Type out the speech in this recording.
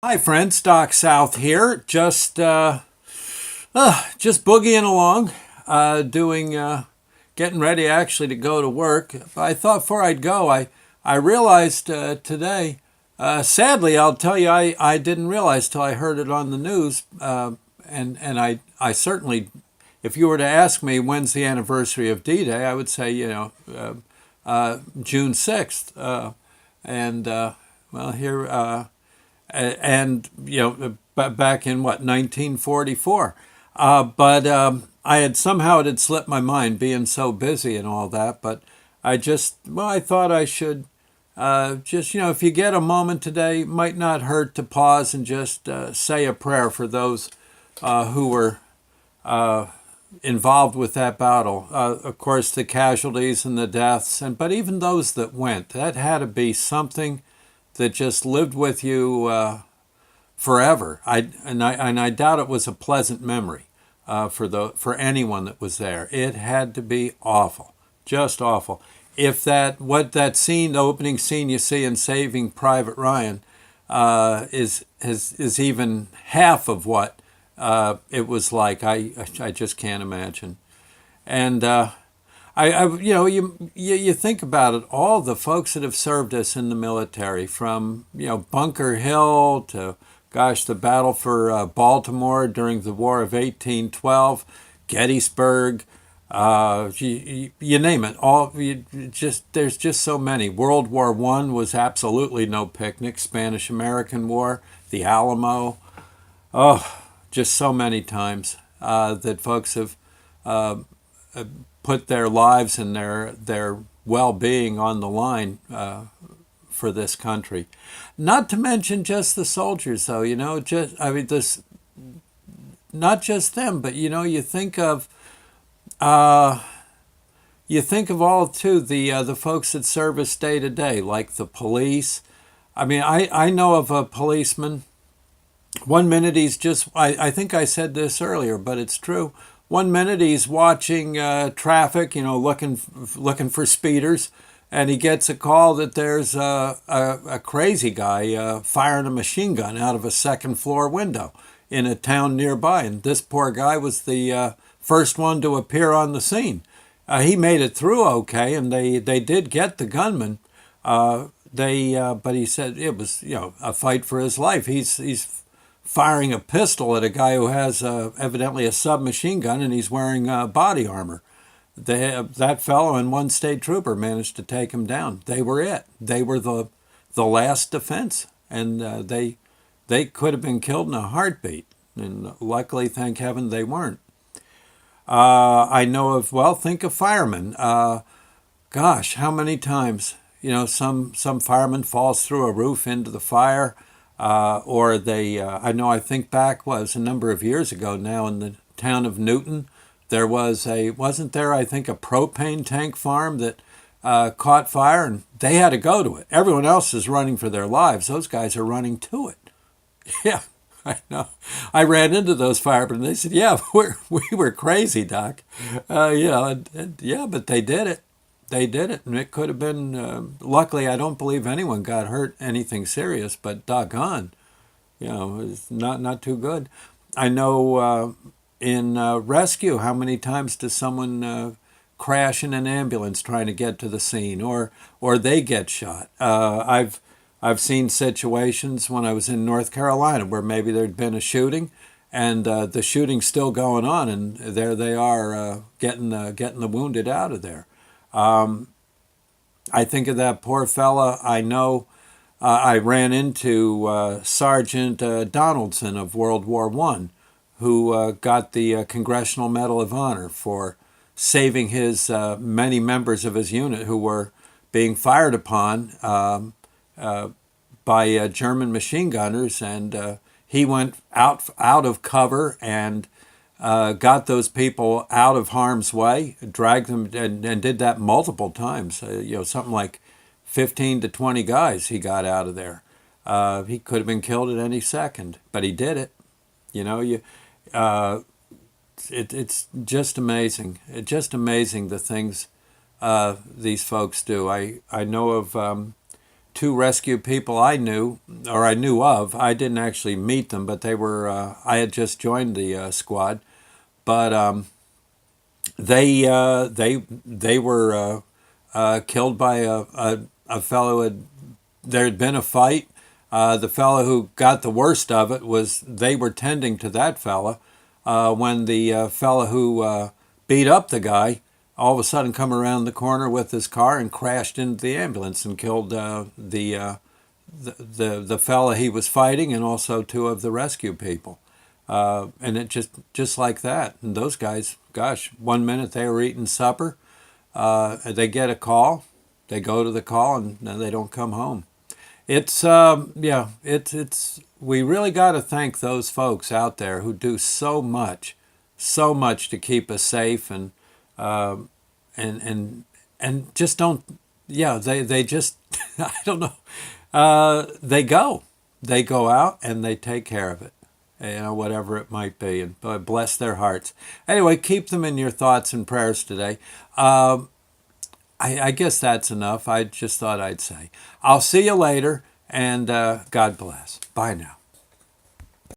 Hi, friends. Doc South here. Just boogieing along, doing, getting ready actually to go to work. But I thought before I'd go, I realized today. Sadly, I'll tell you, I didn't realize till I heard it on the news, and I certainly, if you were to ask me when's the anniversary of D-Day, I would say June 6th, and well here. And back in what 1944, but I had somehow it had slipped my mind being so busy and all that. But I thought I should just if you get a moment today, it might not hurt to pause and just say a prayer for those who were involved with that battle. Of course, the casualties and the deaths, but even those that went, that had to be something that just lived with you forever. I doubt it was a pleasant memory for anyone that was there. It had to be awful, just awful. If that scene, the opening scene you see in Saving Private Ryan, is even half of what it was like, I just can't imagine. And you think about it. All the folks that have served us in the military, from Bunker Hill to, gosh, the battle for Baltimore during the War of 1812, Gettysburg, you name it. There's just so many. World War One was absolutely no picnic. Spanish American War, the Alamo. Oh, just so many times that folks have put their lives and their well-being on the line for this country. Not to mention just the soldiers, though. This, not just them, but uh, you think of all too the folks that serve us day to day, like the police. I mean, I know of a policeman. One minute he's just, I think I said this earlier, but it's true. One minute he's watching traffic, looking for speeders, and he gets a call that there's a crazy guy firing a machine gun out of a second floor window in a town nearby. And this poor guy was the first one to appear on the scene. He made it through okay, and they did get the gunman. But he said it was a fight for his life. He's firing a pistol at a guy who has evidently a submachine gun, and he's wearing body armor. That fellow and one state trooper managed to take him down. They were it. They were the last defense, and they could have been killed in a heartbeat. And luckily, thank heaven, they weren't. I know of, well, think of firemen. Gosh, how many times some fireman falls through a roof into the fire. Or they, I think back was a number of years ago now in the town of Newton, wasn't there, I think, a propane tank farm that caught fire, and they had to go to it. Everyone else is running for their lives. Those guys are running to it. Yeah, I know. I ran into those firemen, and they said, yeah, we were crazy, Doc. Yeah, but they did it. They did it, and it could have been. Luckily, I don't believe anyone got hurt, anything serious. But doggone, it's not too good. I know in rescue, how many times does someone crash in an ambulance trying to get to the scene, or they get shot? I've seen situations when I was in North Carolina where maybe there'd been a shooting, and the shooting's still going on, and there they are getting the wounded out of there. I think of that poor fella. I know I ran into Sergeant Donaldson of World War One, who got the Congressional Medal of Honor for saving his many members of his unit who were being fired upon by German machine gunners, and he went out of cover and got those people out of harm's way, dragged them, and did that multiple times. Something like 15 to 20 guys he got out of there. He could have been killed at any second, but he did it. Uh, it's just amazing. It's just amazing the things these folks do. I know of two rescue people I knew, or I knew of. I didn't actually meet them, but they were. I had just joined the squad, but they were killed by a fellow. There had been a fight. The fellow who got the worst of it was they were tending to that fella when the fella who beat up the guy all of a sudden come around the corner with his car and crashed into the ambulance and killed the fella he was fighting and also two of the rescue people. And it just like that. And those guys, gosh, one minute they were eating supper, they get a call, they go to the call, and then they don't come home. It's yeah, it's we really got to thank those folks out there who do so much to keep us safe and just don't. Yeah, they just I don't know. They go out and they take care of it, whatever it might be, and bless their hearts. Anyway, keep them in your thoughts and prayers today. I guess that's enough. I just thought I'd say. I'll see you later, and God bless. Bye now.